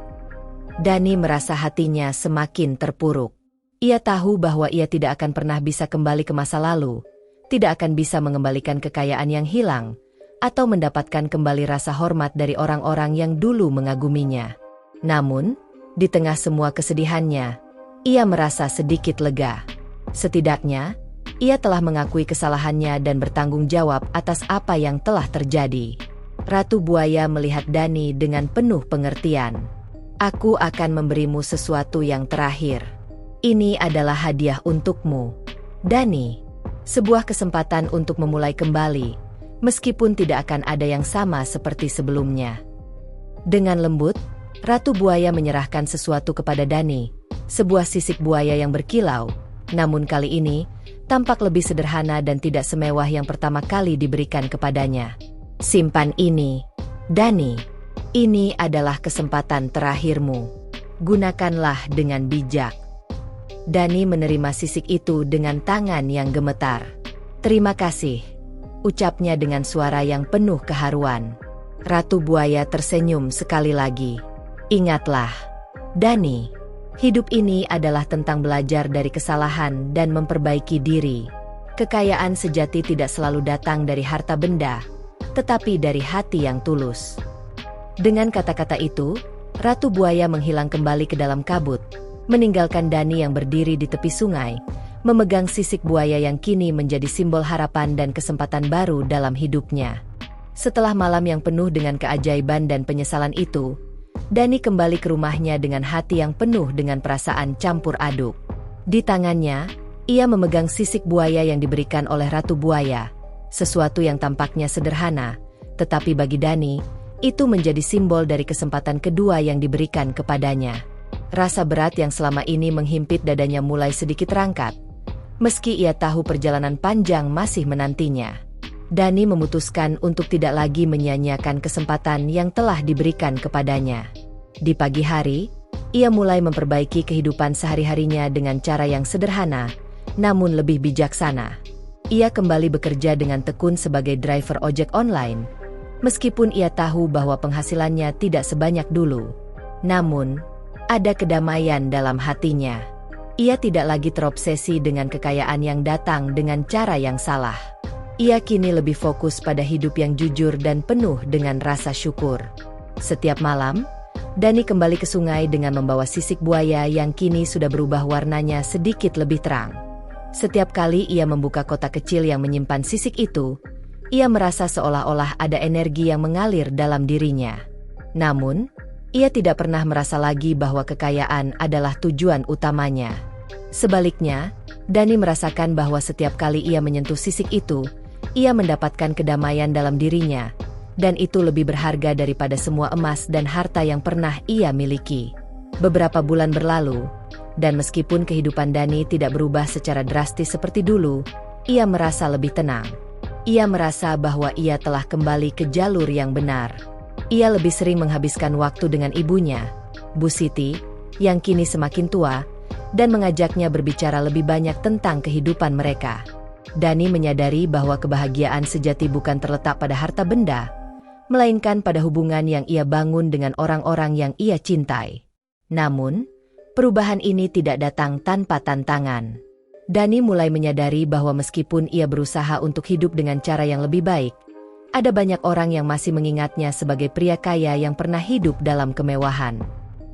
Speaker 1: Dani merasa hatinya semakin terpuruk. Ia tahu bahwa ia tidak akan pernah bisa kembali ke masa lalu, tidak akan bisa mengembalikan kekayaan yang hilang, atau mendapatkan kembali rasa hormat dari orang-orang yang dulu mengaguminya. Namun, di tengah semua kesedihannya, ia merasa sedikit lega. Setidaknya, ia telah mengakui kesalahannya dan bertanggung jawab atas apa yang telah terjadi. Ratu Buaya melihat Dani dengan penuh pengertian. Aku akan memberimu sesuatu yang terakhir. Ini adalah hadiah untukmu, Dani. Sebuah kesempatan untuk memulai kembali, meskipun tidak akan ada yang sama seperti sebelumnya. Dengan lembut, Ratu Buaya menyerahkan sesuatu kepada Dani, sebuah sisik buaya yang berkilau, namun kali ini tampak lebih sederhana dan tidak semewah yang pertama kali diberikan kepadanya. Simpan ini, Dani. Ini adalah kesempatan terakhirmu. Gunakanlah dengan bijak. Dani menerima sisik itu dengan tangan yang gemetar. Terima kasih, ucapnya dengan suara yang penuh keharuan. Ratu Buaya tersenyum sekali lagi. Ingatlah, Dani, hidup ini adalah tentang belajar dari kesalahan dan memperbaiki diri. Kekayaan sejati tidak selalu datang dari harta benda, tetapi dari hati yang tulus. Dengan kata-kata itu, Ratu Buaya menghilang kembali ke dalam kabut, meninggalkan Dani yang berdiri di tepi sungai, memegang sisik buaya yang kini menjadi simbol harapan dan kesempatan baru dalam hidupnya. Setelah malam yang penuh dengan keajaiban dan penyesalan itu, Dani kembali ke rumahnya dengan hati yang penuh dengan perasaan campur aduk. Di tangannya, ia memegang sisik buaya yang diberikan oleh Ratu Buaya, sesuatu yang tampaknya sederhana, tetapi bagi Dani, itu menjadi simbol dari kesempatan kedua yang diberikan kepadanya. Rasa berat yang selama ini menghimpit dadanya mulai sedikit terangkat, meski ia tahu perjalanan panjang masih menantinya. Dani memutuskan untuk tidak lagi menyia-nyiakan kesempatan yang telah diberikan kepadanya. Di pagi hari, ia mulai memperbaiki kehidupan sehari-harinya dengan cara yang sederhana, namun lebih bijaksana. Ia kembali bekerja dengan tekun sebagai driver ojek online, meskipun ia tahu bahwa penghasilannya tidak sebanyak dulu. Namun, ada kedamaian dalam hatinya. Ia tidak lagi terobsesi dengan kekayaan yang datang dengan cara yang salah. Ia kini lebih fokus pada hidup yang jujur dan penuh dengan rasa syukur. Setiap malam, Dani kembali ke sungai dengan membawa sisik buaya yang kini sudah berubah warnanya sedikit lebih terang. Setiap kali ia membuka kotak kecil yang menyimpan sisik itu, ia merasa seolah-olah ada energi yang mengalir dalam dirinya. Namun, ia tidak pernah merasa lagi bahwa kekayaan adalah tujuan utamanya. Sebaliknya, Dani merasakan bahwa setiap kali ia menyentuh sisik itu, ia mendapatkan kedamaian dalam dirinya, dan itu lebih berharga daripada semua emas dan harta yang pernah ia miliki. Beberapa bulan berlalu, dan meskipun kehidupan Dani tidak berubah secara drastis seperti dulu, ia merasa lebih tenang. Ia merasa bahwa ia telah kembali ke jalur yang benar. Ia lebih sering menghabiskan waktu dengan ibunya, Bu Siti, yang kini semakin tua, dan mengajaknya berbicara lebih banyak tentang kehidupan mereka. Dani menyadari bahwa kebahagiaan sejati bukan terletak pada harta benda, melainkan pada hubungan yang ia bangun dengan orang-orang yang ia cintai. Namun, perubahan ini tidak datang tanpa tantangan. Dani mulai menyadari bahwa meskipun ia berusaha untuk hidup dengan cara yang lebih baik, ada banyak orang yang masih mengingatnya sebagai pria kaya yang pernah hidup dalam kemewahan.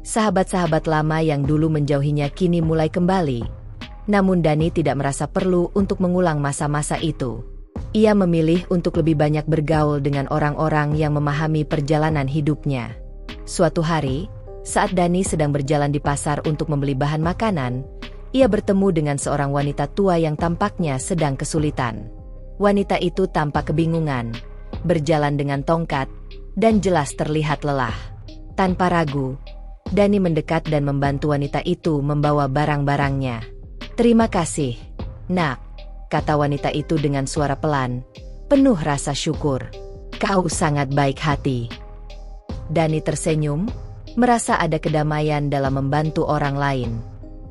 Speaker 1: Sahabat-sahabat lama yang dulu menjauhinya kini mulai kembali. Namun Dani tidak merasa perlu untuk mengulang masa-masa itu. Ia memilih untuk lebih banyak bergaul dengan orang-orang yang memahami perjalanan hidupnya. Suatu hari, saat Dani sedang berjalan di pasar untuk membeli bahan makanan, ia bertemu dengan seorang wanita tua yang tampaknya sedang kesulitan. Wanita itu tampak kebingungan, berjalan dengan tongkat, dan jelas terlihat lelah. Tanpa ragu, Dani mendekat dan membantu wanita itu membawa barang-barangnya. "Terima kasih, Nak," kata wanita itu dengan suara pelan, penuh rasa syukur. "Kau sangat baik hati." Dani tersenyum, merasa ada kedamaian dalam membantu orang lain.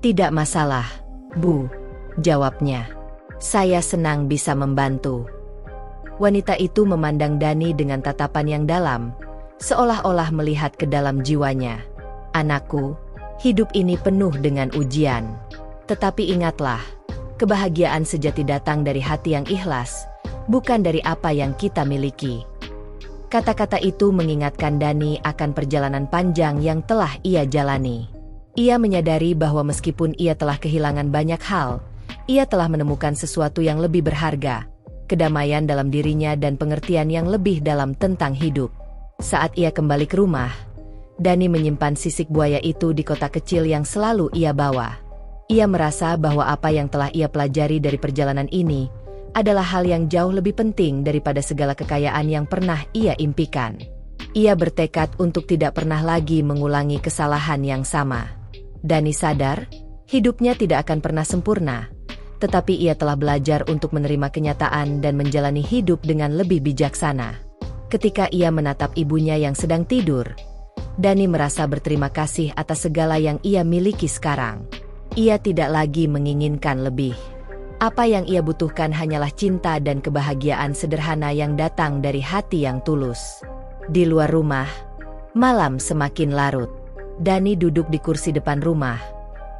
Speaker 1: "Tidak masalah, Bu," jawabnya. "Saya senang bisa membantu." Wanita itu memandang Dani dengan tatapan yang dalam, seolah-olah melihat ke dalam jiwanya. "Anakku, hidup ini penuh dengan ujian. Tetapi ingatlah, kebahagiaan sejati datang dari hati yang ikhlas, bukan dari apa yang kita miliki." Kata-kata itu mengingatkan Dani akan perjalanan panjang yang telah ia jalani. Ia menyadari bahwa meskipun ia telah kehilangan banyak hal, ia telah menemukan sesuatu yang lebih berharga, kedamaian dalam dirinya dan pengertian yang lebih dalam tentang hidup. Saat ia kembali ke rumah, Dani menyimpan sisik buaya itu di kotak kecil yang selalu ia bawa. Ia merasa bahwa apa yang telah ia pelajari dari perjalanan ini adalah hal yang jauh lebih penting daripada segala kekayaan yang pernah ia impikan. Ia bertekad untuk tidak pernah lagi mengulangi kesalahan yang sama. Dani sadar, hidupnya tidak akan pernah sempurna, tetapi ia telah belajar untuk menerima kenyataan dan menjalani hidup dengan lebih bijaksana. Ketika ia menatap ibunya yang sedang tidur, Dani merasa berterima kasih atas segala yang ia miliki sekarang. Ia tidak lagi menginginkan lebih. Apa yang ia butuhkan hanyalah cinta dan kebahagiaan sederhana yang datang dari hati yang tulus. Di luar rumah, malam semakin larut. Dani duduk di kursi depan rumah,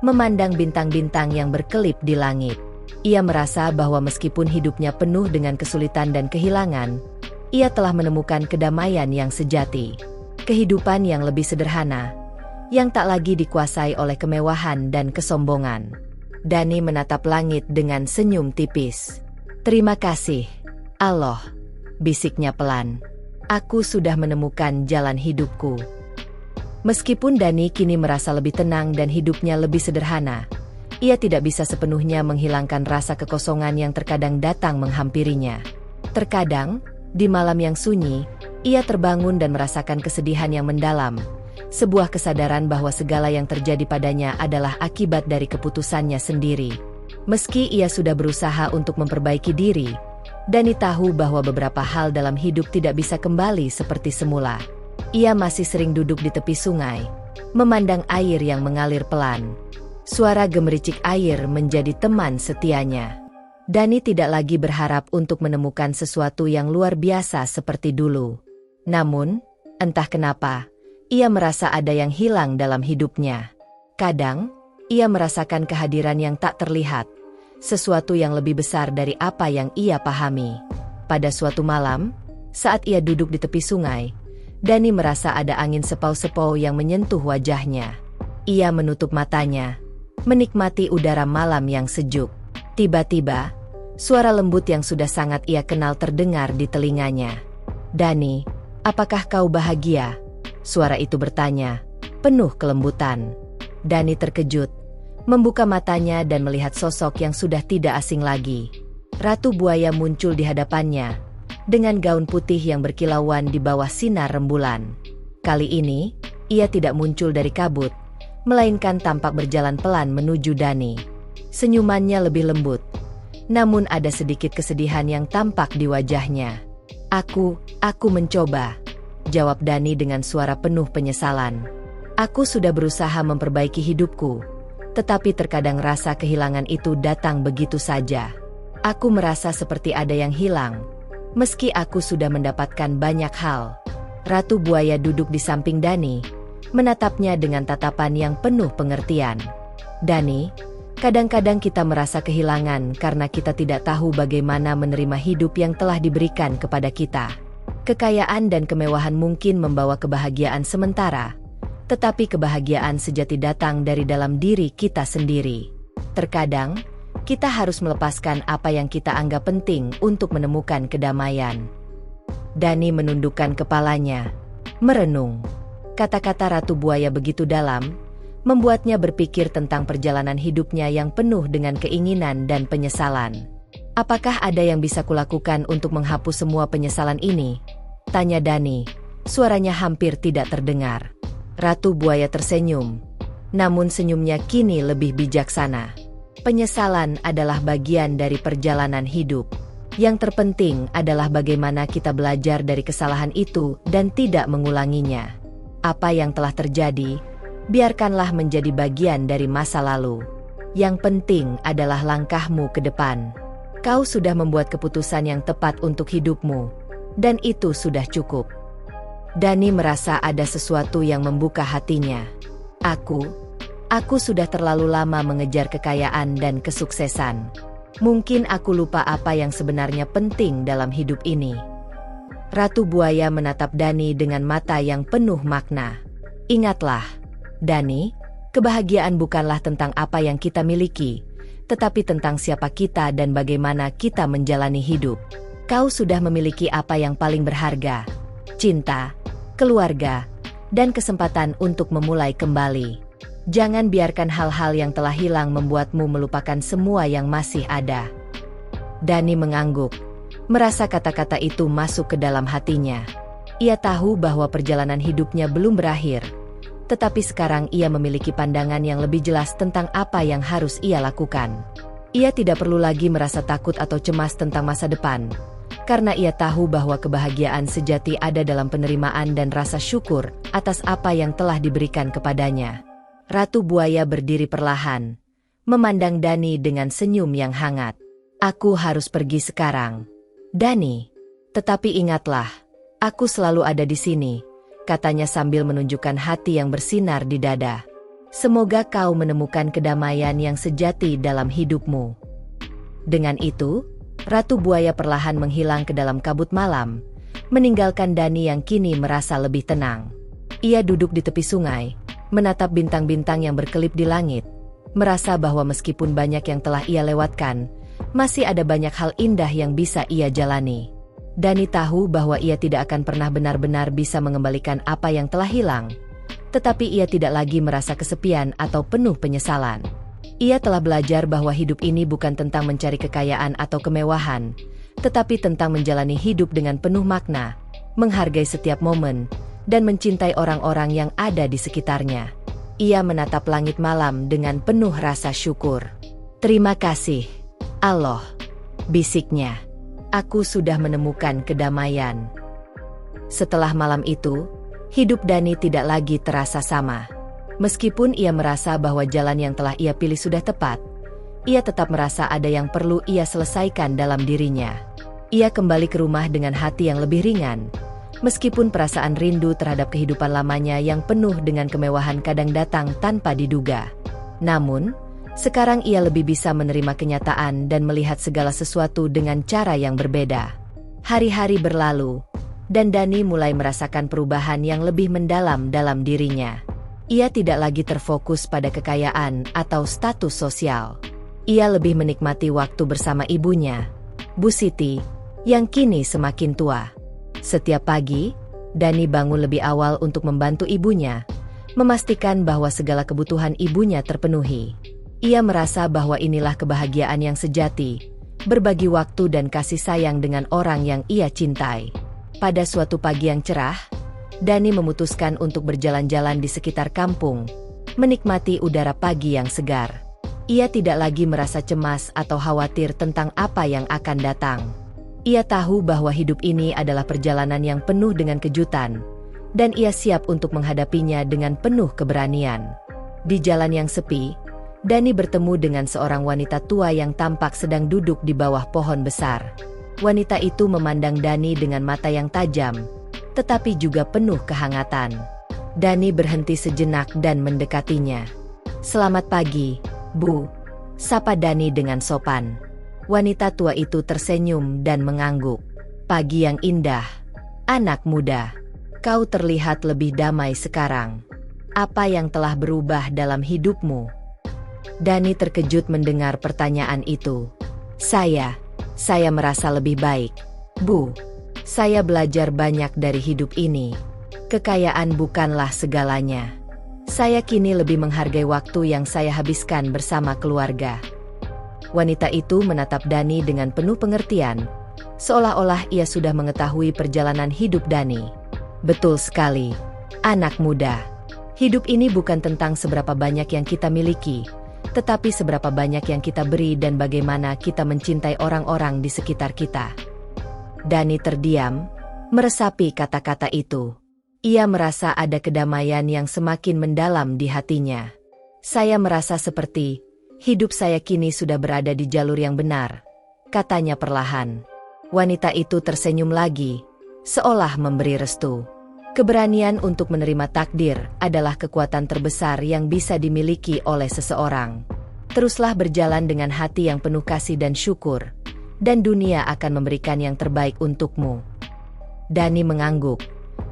Speaker 1: memandang bintang-bintang yang berkelip di langit. Ia merasa bahwa meskipun hidupnya penuh dengan kesulitan dan kehilangan, ia telah menemukan kedamaian yang sejati. Kehidupan yang lebih sederhana, yang tak lagi dikuasai oleh kemewahan dan kesombongan. Dani menatap langit dengan senyum tipis. "Terima kasih, Allah," bisiknya pelan. "Aku sudah menemukan jalan hidupku." Meskipun Dani kini merasa lebih tenang dan hidupnya lebih sederhana, ia tidak bisa sepenuhnya menghilangkan rasa kekosongan yang terkadang datang menghampirinya. Terkadang, di malam yang sunyi, ia terbangun dan merasakan kesedihan yang mendalam, sebuah kesadaran bahwa segala yang terjadi padanya adalah akibat dari keputusannya sendiri. Meski ia sudah berusaha untuk memperbaiki diri, Dani tahu bahwa beberapa hal dalam hidup tidak bisa kembali seperti semula. Ia masih sering duduk di tepi sungai, memandang air yang mengalir pelan. Suara gemericik air menjadi teman setianya. Dani tidak lagi berharap untuk menemukan sesuatu yang luar biasa seperti dulu. Namun, entah kenapa, ia merasa ada yang hilang dalam hidupnya. Kadang, ia merasakan kehadiran yang tak terlihat, sesuatu yang lebih besar dari apa yang ia pahami. Pada suatu malam, saat ia duduk di tepi sungai, Dani merasa ada angin sepau-sepau yang menyentuh wajahnya. Ia menutup matanya, menikmati udara malam yang sejuk. Tiba-tiba, suara lembut yang sudah sangat ia kenal terdengar di telinganya. "Dani, apakah kau bahagia?" Suara itu bertanya, penuh kelembutan. Dani terkejut, membuka matanya dan melihat sosok yang sudah tidak asing lagi. Ratu Buaya muncul di hadapannya, dengan gaun putih yang berkilauan di bawah sinar rembulan. Kali ini, ia tidak muncul dari kabut, melainkan tampak berjalan pelan menuju Dani. Senyumannya lebih lembut, namun ada sedikit kesedihan yang tampak di wajahnya. Aku mencoba," jawab Dani dengan suara penuh penyesalan. "Aku sudah berusaha memperbaiki hidupku, tetapi terkadang rasa kehilangan itu datang begitu saja. Aku merasa seperti ada yang hilang, meski aku sudah mendapatkan banyak hal." Ratu Buaya duduk di samping Dani, menatapnya dengan tatapan yang penuh pengertian. "Dani, kadang-kadang kita merasa kehilangan karena kita tidak tahu bagaimana menerima hidup yang telah diberikan kepada kita. Kekayaan dan kemewahan mungkin membawa kebahagiaan sementara, tetapi kebahagiaan sejati datang dari dalam diri kita sendiri. Terkadang, kita harus melepaskan apa yang kita anggap penting untuk menemukan kedamaian." Dani menundukkan kepalanya, merenung. Kata-kata Ratu Buaya begitu dalam, membuatnya berpikir tentang perjalanan hidupnya yang penuh dengan keinginan dan penyesalan. "Apakah ada yang bisa kulakukan untuk menghapus semua penyesalan ini?" tanya Dani, suaranya hampir tidak terdengar. Ratu Buaya tersenyum, namun senyumnya kini lebih bijaksana. "Penyesalan adalah bagian dari perjalanan hidup. Yang terpenting adalah bagaimana kita belajar dari kesalahan itu dan tidak mengulanginya. Apa yang telah terjadi, biarkanlah menjadi bagian dari masa lalu. Yang penting adalah langkahmu ke depan. Kau sudah membuat keputusan yang tepat untuk hidupmu, dan itu sudah cukup." Dani merasa ada sesuatu yang membuka hatinya. Aku sudah terlalu lama mengejar kekayaan dan kesuksesan. Mungkin aku lupa apa yang sebenarnya penting dalam hidup ini." Ratu Buaya menatap Dani dengan mata yang penuh makna. "Ingatlah, Dani, kebahagiaan bukanlah tentang apa yang kita miliki, tetapi tentang siapa kita dan bagaimana kita menjalani hidup. Kau sudah memiliki apa yang paling berharga: cinta, keluarga, dan kesempatan untuk memulai kembali. Jangan biarkan hal-hal yang telah hilang membuatmu melupakan semua yang masih ada." Dani mengangguk, merasa kata-kata itu masuk ke dalam hatinya. Ia tahu bahwa perjalanan hidupnya belum berakhir, tetapi sekarang ia memiliki pandangan yang lebih jelas tentang apa yang harus ia lakukan. Ia tidak perlu lagi merasa takut atau cemas tentang masa depan, karena ia tahu bahwa kebahagiaan sejati ada dalam penerimaan dan rasa syukur atas apa yang telah diberikan kepadanya. Ratu Buaya berdiri perlahan, memandang Dani dengan senyum yang hangat. Aku harus pergi sekarang, Dani. Tetapi ingatlah, aku selalu ada di sini, katanya sambil menunjukkan hati yang bersinar di dada. Semoga kau menemukan kedamaian yang sejati dalam hidupmu. Dengan itu, Ratu Buaya perlahan menghilang ke dalam kabut malam, meninggalkan Dani yang kini merasa lebih tenang. Ia duduk di tepi sungai, menatap bintang-bintang yang berkelip di langit, merasa bahwa meskipun banyak yang telah ia lewatkan, masih ada banyak hal indah yang bisa ia jalani. Dani tahu bahwa ia tidak akan pernah benar-benar bisa mengembalikan apa yang telah hilang, tetapi ia tidak lagi merasa kesepian atau penuh penyesalan. Ia telah belajar bahwa hidup ini bukan tentang mencari kekayaan atau kemewahan, tetapi tentang menjalani hidup dengan penuh makna, menghargai setiap momen, dan mencintai orang-orang yang ada di sekitarnya. Ia menatap langit malam dengan penuh rasa syukur. Terima kasih, Allah, bisiknya. Aku sudah menemukan kedamaian. Setelah malam itu, hidup Dani tidak lagi terasa sama. Meskipun ia merasa bahwa jalan yang telah ia pilih sudah tepat, ia tetap merasa ada yang perlu ia selesaikan dalam dirinya. Ia kembali ke rumah dengan hati yang lebih ringan, meskipun perasaan rindu terhadap kehidupan lamanya yang penuh dengan kemewahan kadang datang tanpa diduga. Namun, sekarang ia lebih bisa menerima kenyataan dan melihat segala sesuatu dengan cara yang berbeda. Hari-hari berlalu, dan Dani mulai merasakan perubahan yang lebih mendalam dalam dirinya. Ia tidak lagi terfokus pada kekayaan atau status sosial. Ia lebih menikmati waktu bersama ibunya, Bu Siti, yang kini semakin tua. Setiap pagi, Dani bangun lebih awal untuk membantu ibunya, memastikan bahwa segala kebutuhan ibunya terpenuhi. Ia merasa bahwa inilah kebahagiaan yang sejati, berbagi waktu dan kasih sayang dengan orang yang ia cintai. Pada suatu pagi yang cerah, Dani memutuskan untuk berjalan-jalan di sekitar kampung, menikmati udara pagi yang segar. Ia tidak lagi merasa cemas atau khawatir tentang apa yang akan datang. Ia tahu bahwa hidup ini adalah perjalanan yang penuh dengan kejutan, dan ia siap untuk menghadapinya dengan penuh keberanian. Di jalan yang sepi, Dani bertemu dengan seorang wanita tua yang tampak sedang duduk di bawah pohon besar. Wanita itu memandang Dani dengan mata yang tajam, tetapi juga penuh kehangatan. Dani berhenti sejenak dan mendekatinya. "Selamat pagi, Bu," sapa Dani dengan sopan. Wanita tua itu tersenyum dan mengangguk. "Pagi yang indah, anak muda. Kau terlihat lebih damai sekarang. Apa yang telah berubah dalam hidupmu?" Dani terkejut mendengar pertanyaan itu. Saya merasa lebih baik, Bu. Saya belajar banyak dari hidup ini. Kekayaan bukanlah segalanya. Saya kini lebih menghargai waktu yang saya habiskan bersama keluarga." Wanita itu menatap Dani dengan penuh pengertian, seolah-olah ia sudah mengetahui perjalanan hidup Dani. "Betul sekali, anak muda. Hidup ini bukan tentang seberapa banyak yang kita miliki, tetapi seberapa banyak yang kita beri dan bagaimana kita mencintai orang-orang di sekitar kita." Dani terdiam, meresapi kata-kata itu. Ia merasa ada kedamaian yang semakin mendalam di hatinya. "Saya merasa seperti hidup saya kini sudah berada di jalur yang benar," katanya perlahan. Wanita itu tersenyum lagi, seolah memberi restu. Keberanian untuk menerima takdir adalah kekuatan terbesar yang bisa dimiliki oleh seseorang. Teruslah berjalan dengan hati yang penuh kasih dan syukur, dan dunia akan memberikan yang terbaik untukmu. Dani mengangguk,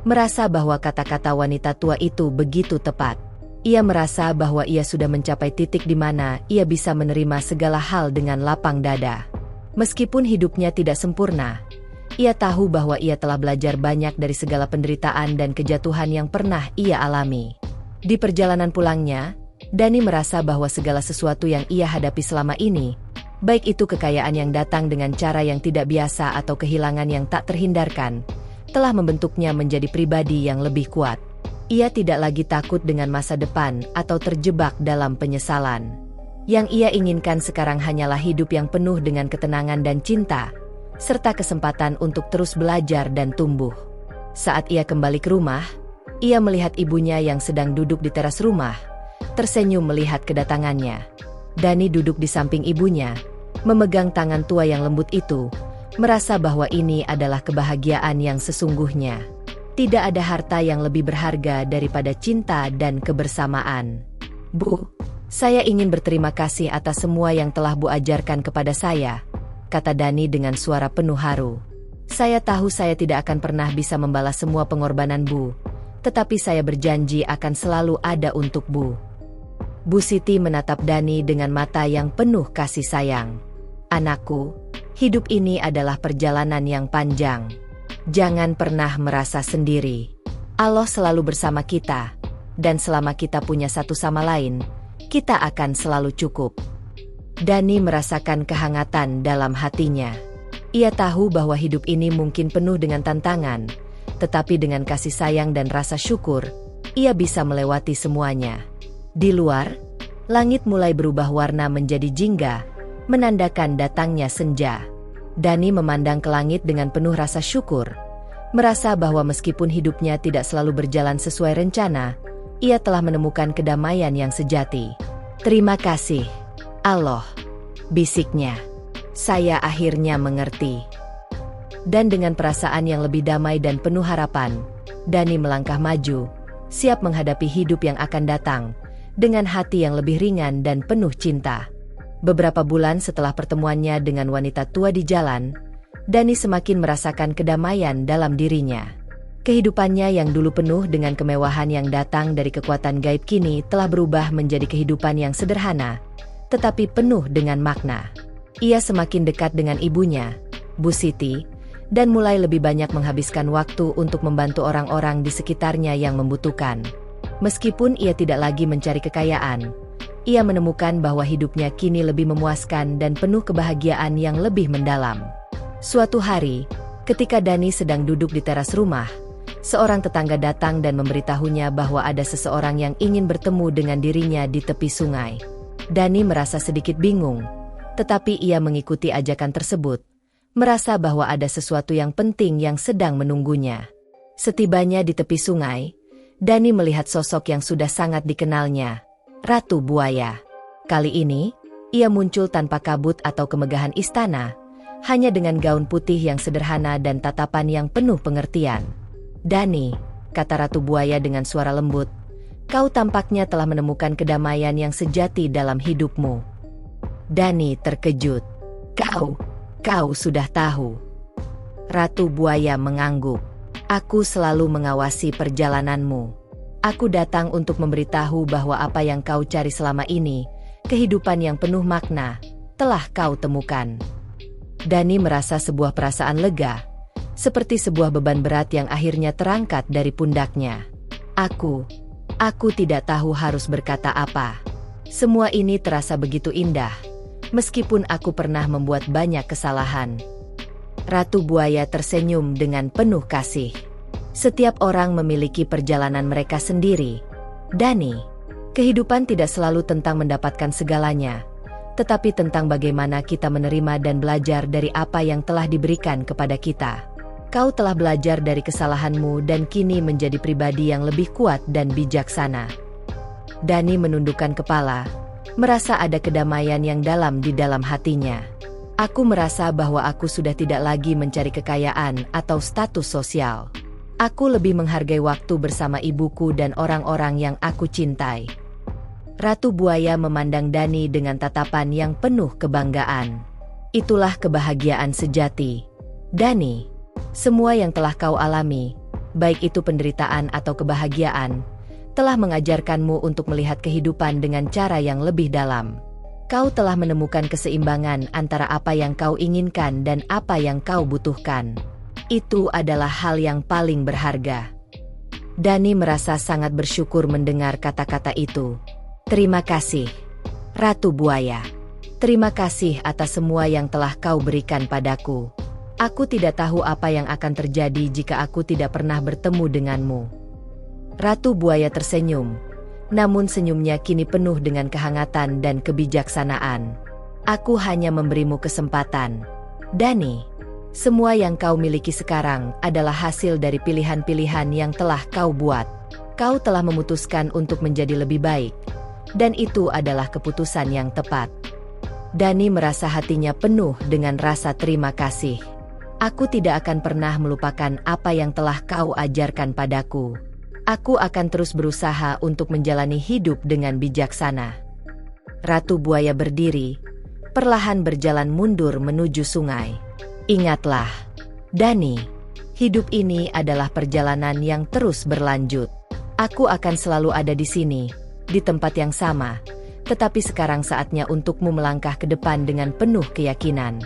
Speaker 1: merasa bahwa kata-kata wanita tua itu begitu tepat. Ia merasa bahwa ia sudah mencapai titik di mana ia bisa menerima segala hal dengan lapang dada. Meskipun hidupnya tidak sempurna, ia tahu bahwa ia telah belajar banyak dari segala penderitaan dan kejatuhan yang pernah ia alami. Di perjalanan pulangnya, Dani merasa bahwa segala sesuatu yang ia hadapi selama ini, baik itu kekayaan yang datang dengan cara yang tidak biasa atau kehilangan yang tak terhindarkan, telah membentuknya menjadi pribadi yang lebih kuat. Ia tidak lagi takut dengan masa depan atau terjebak dalam penyesalan. Yang ia inginkan sekarang hanyalah hidup yang penuh dengan ketenangan dan cinta, serta kesempatan untuk terus belajar dan tumbuh. Saat ia kembali ke rumah, ia melihat ibunya yang sedang duduk di teras rumah, tersenyum melihat kedatangannya. Dani duduk di samping ibunya, memegang tangan tua yang lembut itu, merasa bahwa ini adalah kebahagiaan yang sesungguhnya. Tidak ada harta yang lebih berharga daripada cinta dan kebersamaan. Bu, saya ingin berterima kasih atas semua yang telah Bu ajarkan kepada saya, kata Dani dengan suara penuh haru. Saya tahu saya tidak akan pernah bisa membalas semua pengorbanan Bu, tetapi saya berjanji akan selalu ada untuk Bu. Bu Siti menatap Dani dengan mata yang penuh kasih sayang. Anakku, hidup ini adalah perjalanan yang panjang. Jangan pernah merasa sendiri. Allah selalu bersama kita, dan selama kita punya satu sama lain, kita akan selalu cukup. Dani merasakan kehangatan dalam hatinya. Ia tahu bahwa hidup ini mungkin penuh dengan tantangan, tetapi dengan kasih sayang dan rasa syukur, ia bisa melewati semuanya. Di luar, langit mulai berubah warna menjadi jingga, menandakan datangnya senja. Dani memandang ke langit dengan penuh rasa syukur, merasa bahwa meskipun hidupnya tidak selalu berjalan sesuai rencana, ia telah menemukan kedamaian yang sejati. Terima kasih, Allah, bisiknya. Saya akhirnya mengerti. Dan dengan perasaan yang lebih damai dan penuh harapan, Dani melangkah maju, siap menghadapi hidup yang akan datang, dengan hati yang lebih ringan dan penuh cinta. Beberapa bulan setelah pertemuannya dengan wanita tua di jalan, Dani semakin merasakan kedamaian dalam dirinya. Kehidupannya yang dulu penuh dengan kemewahan yang datang dari kekuatan gaib kini telah berubah menjadi kehidupan yang sederhana, tetapi penuh dengan makna. Ia semakin dekat dengan ibunya, Bu Siti, dan mulai lebih banyak menghabiskan waktu untuk membantu orang-orang di sekitarnya yang membutuhkan. Meskipun ia tidak lagi mencari kekayaan, ia menemukan bahwa hidupnya kini lebih memuaskan dan penuh kebahagiaan yang lebih mendalam. Suatu hari, ketika Dani sedang duduk di teras rumah, seorang tetangga datang dan memberitahunya bahwa ada seseorang yang ingin bertemu dengan dirinya di tepi sungai. Dani merasa sedikit bingung, tetapi ia mengikuti ajakan tersebut, merasa bahwa ada sesuatu yang penting yang sedang menunggunya. Setibanya di tepi sungai, Dani melihat sosok yang sudah sangat dikenalnya, Ratu Buaya. Kali ini, ia muncul tanpa kabut atau kemegahan istana, hanya dengan gaun putih yang sederhana dan tatapan yang penuh pengertian. Dani, kata Ratu Buaya dengan suara lembut, kau tampaknya telah menemukan kedamaian yang sejati dalam hidupmu. Dani terkejut. Kau sudah tahu. Ratu Buaya mengangguk. Aku selalu mengawasi perjalananmu. Aku datang untuk memberitahu bahwa apa yang kau cari selama ini, kehidupan yang penuh makna, telah kau temukan. Dani merasa sebuah perasaan lega, seperti sebuah beban berat yang akhirnya terangkat dari pundaknya. Aku tidak tahu harus berkata apa. Semua ini terasa begitu indah, meskipun aku pernah membuat banyak kesalahan. Ratu Buaya tersenyum dengan penuh kasih. Setiap orang memiliki perjalanan mereka sendiri. Dani, kehidupan tidak selalu tentang mendapatkan segalanya, tetapi tentang bagaimana kita menerima dan belajar dari apa yang telah diberikan kepada kita. Kau telah belajar dari kesalahanmu dan kini menjadi pribadi yang lebih kuat dan bijaksana. Dani menundukkan kepala, merasa ada kedamaian yang dalam di dalam hatinya. Aku merasa bahwa aku sudah tidak lagi mencari kekayaan atau status sosial. Aku lebih menghargai waktu bersama ibuku dan orang-orang yang aku cintai. Ratu Buaya memandang Dani dengan tatapan yang penuh kebanggaan. Itulah kebahagiaan sejati. Dani, semua yang telah kau alami, baik itu penderitaan atau kebahagiaan, telah mengajarkanmu untuk melihat kehidupan dengan cara yang lebih dalam. Kau telah menemukan keseimbangan antara apa yang kau inginkan dan apa yang kau butuhkan. Itu adalah hal yang paling berharga. Dani merasa sangat bersyukur mendengar kata-kata itu. Terima kasih, Ratu Buaya. Terima kasih atas semua yang telah kau berikan padaku. Aku tidak tahu apa yang akan terjadi jika aku tidak pernah bertemu denganmu. Ratu Buaya tersenyum, namun senyumnya kini penuh dengan kehangatan dan kebijaksanaan. Aku hanya memberimu kesempatan. Dani, semua yang kau miliki sekarang adalah hasil dari pilihan-pilihan yang telah kau buat. Kau telah memutuskan untuk menjadi lebih baik, dan itu adalah keputusan yang tepat. Dani merasa hatinya penuh dengan rasa terima kasih. Aku tidak akan pernah melupakan apa yang telah kau ajarkan padaku. Aku akan terus berusaha untuk menjalani hidup dengan bijaksana. Ratu Buaya berdiri, perlahan berjalan mundur menuju sungai. Ingatlah, Dani, hidup ini adalah perjalanan yang terus berlanjut. Aku akan selalu ada di sini, di tempat yang sama, tetapi sekarang saatnya untukmu melangkah ke depan dengan penuh keyakinan.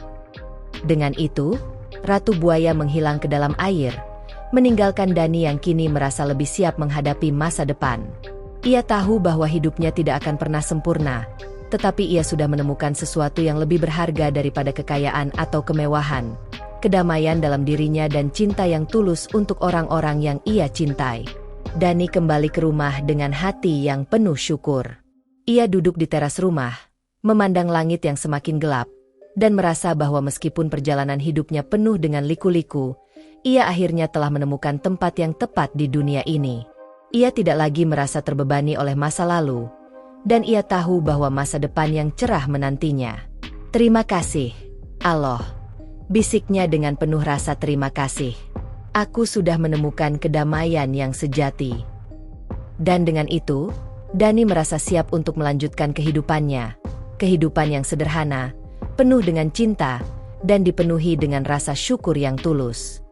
Speaker 1: Dengan itu, Ratu Buaya menghilang ke dalam air, meninggalkan Dani yang kini merasa lebih siap menghadapi masa depan. Ia tahu bahwa hidupnya tidak akan pernah sempurna, tetapi ia sudah menemukan sesuatu yang lebih berharga daripada kekayaan atau kemewahan, kedamaian dalam dirinya dan cinta yang tulus untuk orang-orang yang ia cintai. Dani kembali ke rumah dengan hati yang penuh syukur. Ia duduk di teras rumah, memandang langit yang semakin gelap, dan merasa bahwa meskipun perjalanan hidupnya penuh dengan liku-liku, ia akhirnya telah menemukan tempat yang tepat di dunia ini. Ia tidak lagi merasa terbebani oleh masa lalu, dan ia tahu bahwa masa depan yang cerah menantinya. Terima kasih, Allah, bisiknya dengan penuh rasa terima kasih. Aku sudah menemukan kedamaian yang sejati. Dan dengan itu, Dani merasa siap untuk melanjutkan kehidupannya. Kehidupan yang sederhana, penuh dengan cinta, dan dipenuhi dengan rasa syukur yang tulus.